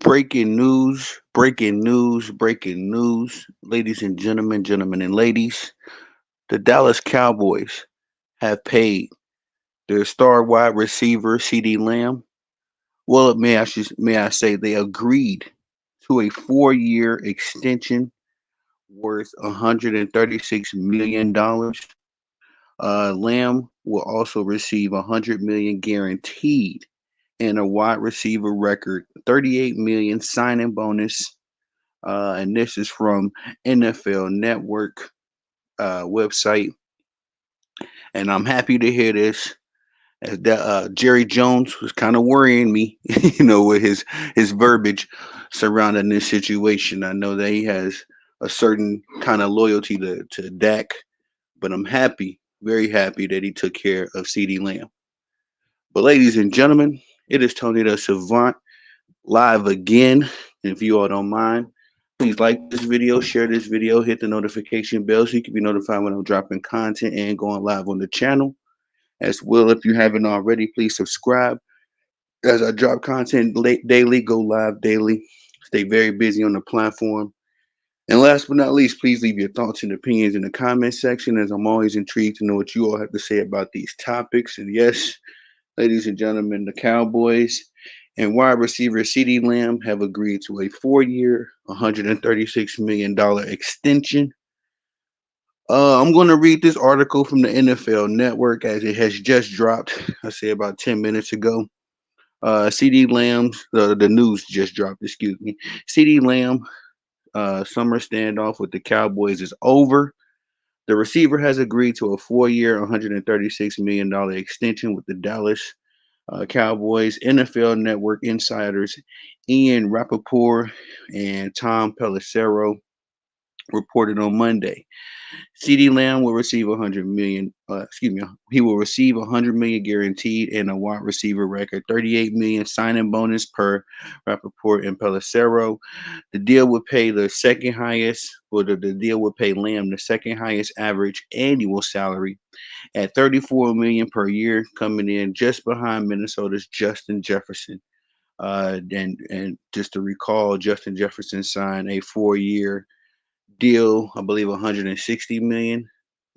Breaking news, ladies and gentlemen and ladies. The Dallas Cowboys have paid their star wide receiver, Ceedee Lamb. Well, may I say they agreed to a 4-year extension worth $136 million. Lamb will also receive $100 million guaranteed and a wide receiver record $38 million signing bonus. And this is from NFL Network website. And I'm happy to hear this. As Jerry Jones was kind of worrying me, with his verbiage surrounding this situation. I know that he has a certain kind of loyalty to Dak, but I'm happy, very happy that he took care of CeeDee Lamb. But ladies and gentlemen, it is Tony the Savant live again. If you all don't mind, please like this video, share this video, hit the notification bell so you can be notified when I'm dropping content and going live on the channel. As well, if you haven't already, please subscribe as I drop content daily, go live daily. Stay very busy on the platform. And last but not least, please leave your thoughts and opinions in the comment section, as I'm always intrigued to know what you all have to say about these topics. And yes, ladies and gentlemen, the Cowboys and wide receiver CeeDee Lamb have agreed to a 4-year, $136 million extension. I'm going to read this article from the NFL Network as it has just dropped, I say about 10 minutes ago. CeeDee Lamb's, the news just dropped, excuse me. CeeDee Lamb summer standoff with the Cowboys is over. The receiver has agreed to a 4-year, $136 million extension with the Dallas Cowboys. NFL Network insiders Ian Rappaport and Tom Pelissero reported on Monday. CeeDee Lamb will receive 100 million. He will receive 100 million guaranteed and a wide receiver record 38 million signing bonus per Rappaport and Pelissero. The deal would pay the second highest, or the deal would pay Lamb the second highest average annual salary at 34 million per year, coming in just behind Minnesota's Justin Jefferson. And just to recall, Justin Jefferson signed a 4-year deal, I believe 160 million.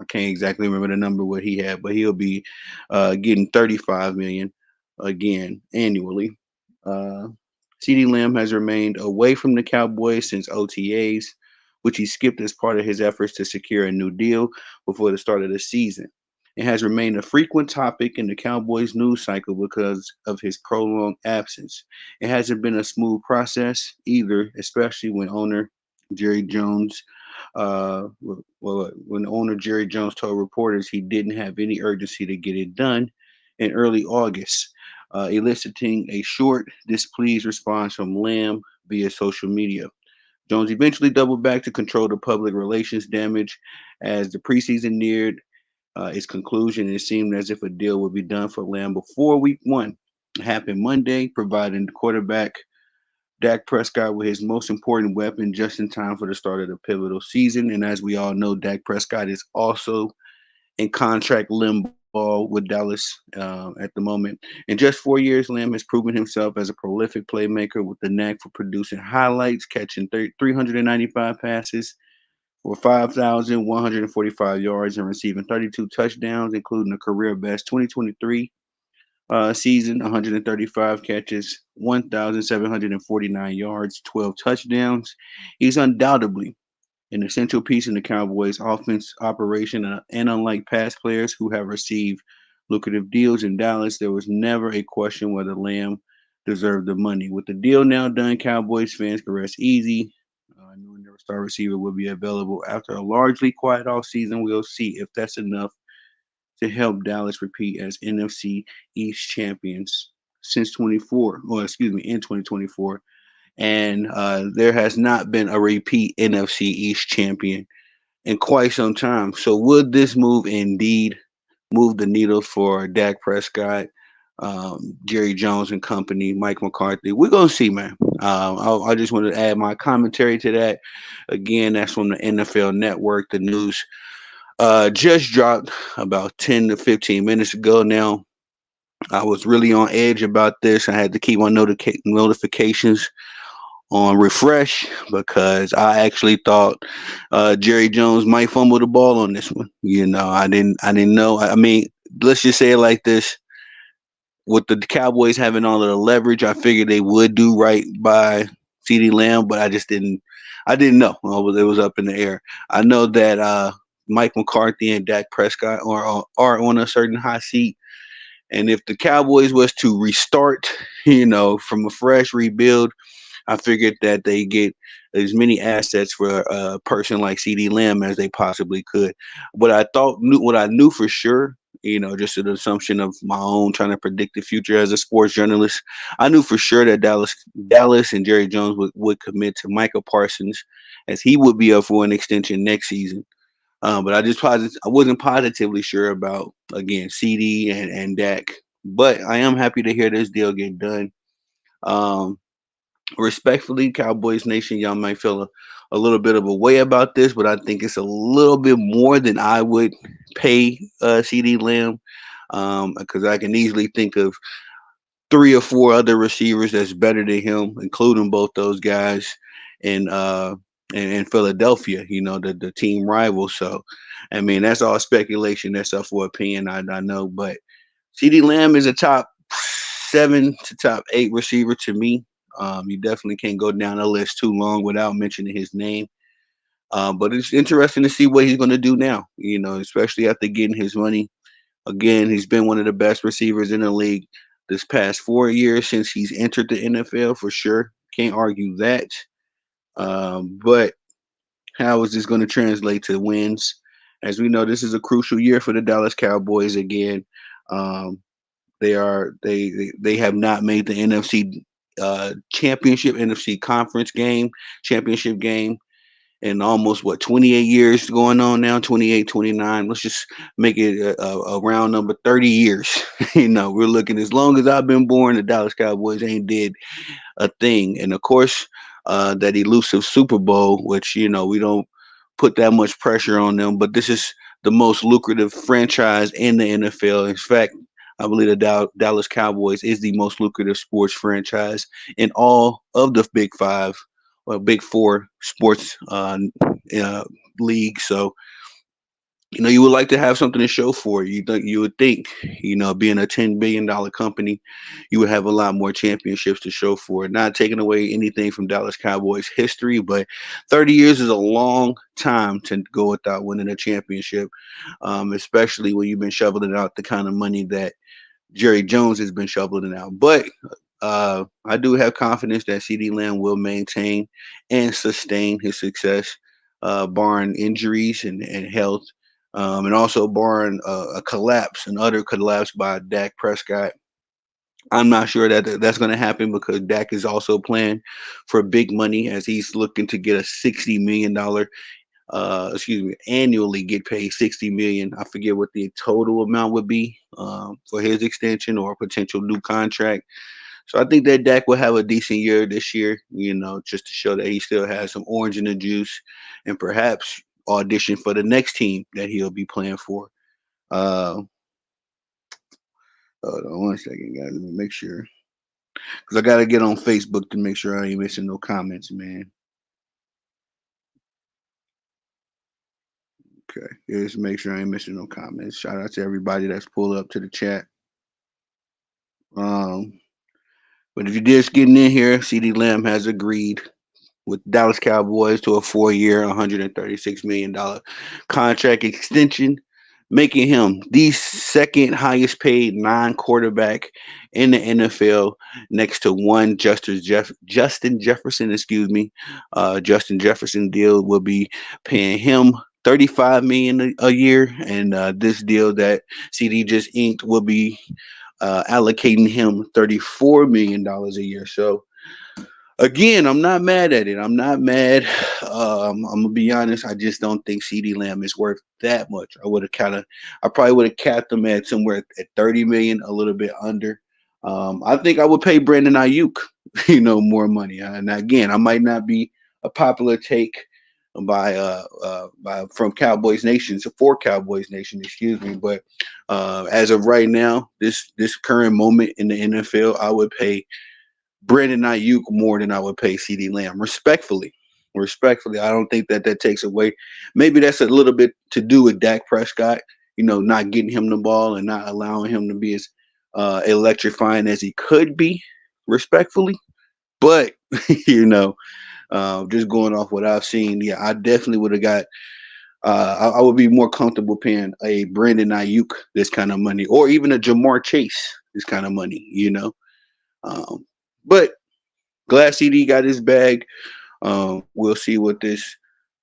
I can't exactly remember the number what he had, but he'll be getting 35 million again annually. Uh, CeeDee Lamb has remained away from the Cowboys since OTAs, which he skipped as part of his efforts to secure a new deal before the start of the season. It has remained a frequent topic in the Cowboys news cycle because of his prolonged absence. It hasn't been a smooth process either, especially when owner Jerry Jones when owner Jerry Jones told reporters he didn't have any urgency to get it done in early August, eliciting a short, displeased response from Lamb via social media. Jones eventually doubled back to control the public relations damage as the preseason neared its conclusion. It seemed as if a deal would be done for Lamb before week one. It happened Monday, providing the quarterback Dak Prescott with his most important weapon just in time for the start of the pivotal season. And as we all know, Dak Prescott is also in contract limbo with Dallas at the moment. In just 4 years, Lamb has proven himself as a prolific playmaker with the knack for producing highlights, catching 395 passes for 5,145 yards and receiving 32 touchdowns, including a career best 2023 season, 135 catches, 1,749 yards, 12 touchdowns. He's undoubtedly an essential piece in the Cowboys' offense operation, and unlike past players who have received lucrative deals in Dallas, there was never a question whether Lamb deserved the money. With the deal now done, Cowboys fans can rest easy, knowing their star receiver will be available after a largely quiet offseason. We'll see if that's enough to help Dallas repeat as NFC East champions since 24, or excuse me, in 2024. And there has not been a repeat NFC East champion in quite some time. So would this move indeed move the needle for Dak Prescott, Jerry Jones and company, Mike McCarthy? We're gonna see, man. I just want to add my commentary to that. Again, that's from the NFL Network. The news just dropped about 10 to 15 minutes ago now. I was really on edge about this. I had to keep my notifications on refresh because I actually thought Jerry Jones might fumble the ball on this one. I didn't know. I mean, let's just say it like this: with the Cowboys having all of the leverage, I figured they would do right by Ceedee Lamb, but I just didn't. I didn't know. It was up in the air. I know that Mike McCarthy and Dak Prescott are on a certain hot seat, and if the Cowboys was to restart, from a fresh rebuild, I figured that they get as many assets for a person like CD Lamb as they possibly could. What I knew for sure, just an assumption of my own, trying to predict the future as a sports journalist, I knew for sure that Dallas and Jerry Jones would commit to Michael Parsons, as he would be up for an extension next season. But I wasn't positively sure about again CD and Dak. But I am happy to hear this deal get done. Um, Respectfully, Cowboys Nation, y'all might feel a little bit of a way about this, but I think it's a little bit more than I would pay CD Lamb, because I can easily think of three or four other receivers that's better than him, including both those guys in in Philadelphia. The team rival. So, I mean, that's all speculation. That's up for opinion. I know, but CD Lamb is a top 7 to top 8 receiver to me. You definitely can't go down the list too long without mentioning his name. But it's interesting to see what he's going to do now, especially after getting his money. Again, he's been one of the best receivers in the league this past 4 years since he's entered the NFL for sure. Can't argue that. But how is this going to translate to wins? As we know, this is a crucial year for the Dallas Cowboys again. Um, they have not made the NFC championship, NFC conference game, championship game in almost 28 years going on now, 28, 29. Let's just make it a round number, 30 years. We're looking, as long as I've been born, the Dallas Cowboys ain't did a thing. And of course, that elusive Super Bowl, which, we don't put that much pressure on them, but this is the most lucrative franchise in the NFL. In fact, I believe the Dallas Cowboys is the most lucrative sports franchise in all of the Big Five or Big Four sports uh, leagues. So, you would like to have something to show for. You would think, being a $10 billion company, you would have a lot more championships to show for. Not taking away anything from Dallas Cowboys history, but 30 years is a long time to go without winning a championship, especially when you've been shoveling out the kind of money that Jerry Jones has been shoveling it out. But I do have confidence that CD Lamb will maintain and sustain his success, barring injuries and health, and also barring a collapse, an utter collapse by Dak Prescott. I'm not sure that that's going to happen because Dak is also playing for big money as he's looking to get a $60 million, annually get paid 60 million. I forget what the total amount would be for his extension or potential new contract. So I think that Dak will have a decent year this year, just to show that he still has some orange in the juice and perhaps audition for the next team that he'll be playing for. Uh, Hold on one second, guys. Let me make sure. Because I got to get on Facebook to make sure I ain't missing no comments, man. Okay. Yeah, just make sure I ain't missing no comments. Shout out to everybody that's pulled up to the chat. Um, but if you're just getting in here, CD Lamb has agreed with Dallas Cowboys to a 4 year, $136 million contract extension, making him the second highest paid non quarterback in the NFL, next to one Justin Jefferson, excuse me. Justin Jefferson deal will be paying him 35 million a year, and this deal that CD just inked will be allocating him $34 million a year. So again, I'm not mad at it. I'm not mad. I'm gonna be honest. I just don't think CD Lamb is worth that much. I probably would have capped him at somewhere at 30 million, a little bit under. I think I would pay Brandon Ayuk, more money. And again, I might not be a popular take by from Cowboys Nation, so for Cowboys Nation, excuse me. But as of right now, this current moment in the NFL, I would pay Brandon Ayuk more than I would pay Ceedee Lamb. Respectfully, I don't think that that takes away. Maybe that's a little bit to do with Dak Prescott. Not getting him the ball and not allowing him to be as electrifying as he could be. Respectfully, but just going off what I've seen, yeah, I definitely would have got. I would be more comfortable paying a Brandon Ayuk this kind of money, or even a Jamar Chase this kind of money. Um, but glad CD got his bag. We'll see what this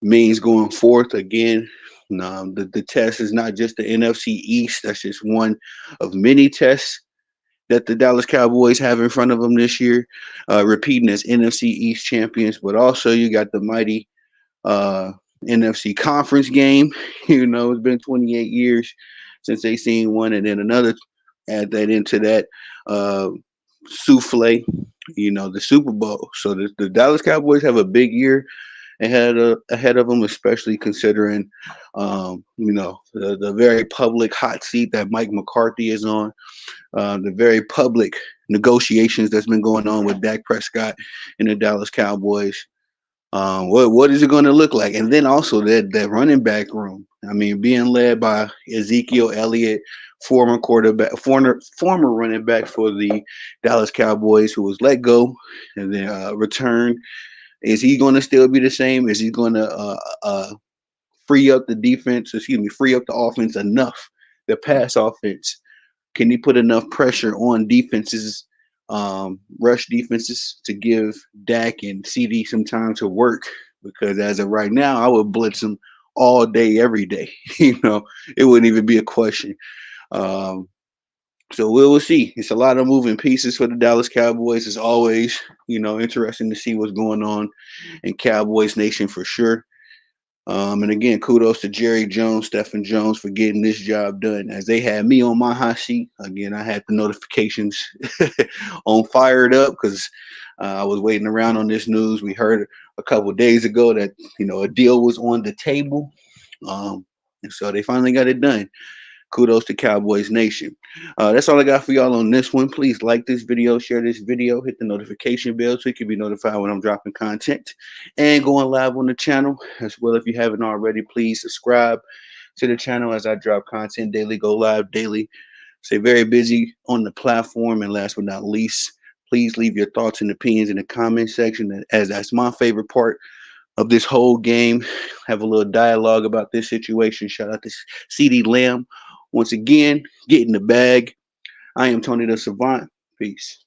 means going forth. Again, the test is not just the NFC East. That's just one of many tests that the Dallas Cowboys have in front of them this year, repeating as NFC East champions. But also, you got the mighty uh, NFC conference game. It's been 28 years since they seen one, and then another. Add that into that uh, souffle. The Super Bowl. So the Dallas Cowboys have a big year ahead of them, especially considering the very public hot seat that Mike McCarthy is on, the very public negotiations that's been going on with Dak Prescott and the Dallas Cowboys. What is it going to look like? And then also that running back room. I mean, being led by Ezekiel Elliott, former quarterback, former running back for the Dallas Cowboys, who was let go and then returned. Is he going to still be the same? Is he going to free up the defense? Excuse me, free up the offense enough, the pass offense? Can he put enough pressure on defenses, rush defenses, to give Dak and CD some time to work? Because as of right now, I would blitz them all day, every day. It wouldn't even be a question. Um, so we will see. It's a lot of moving pieces for the Dallas Cowboys. It's always, interesting to see what's going on in Cowboys Nation for sure. And again, kudos to Jerry Jones, Stephen Jones for getting this job done. As they had me on my hot seat, again, I had the notifications on fired up because I was waiting around on this news. We heard a couple of days ago that a deal was on the table, and so they finally got it done. Kudos to Cowboys Nation. That's all I got for y'all on this one. Please like this video, share this video, hit the notification bell so you can be notified when I'm dropping content and going live on the channel. As well, if you haven't already, please subscribe to the channel as I drop content daily, go live daily. Stay very busy on the platform. And last but not least, please leave your thoughts and opinions in the comment section, as that's my favorite part of this whole game. Have a little dialogue about this situation. Shout out to Ceedee Lamb once again, getting the bag. I am Tony the Savant. Peace.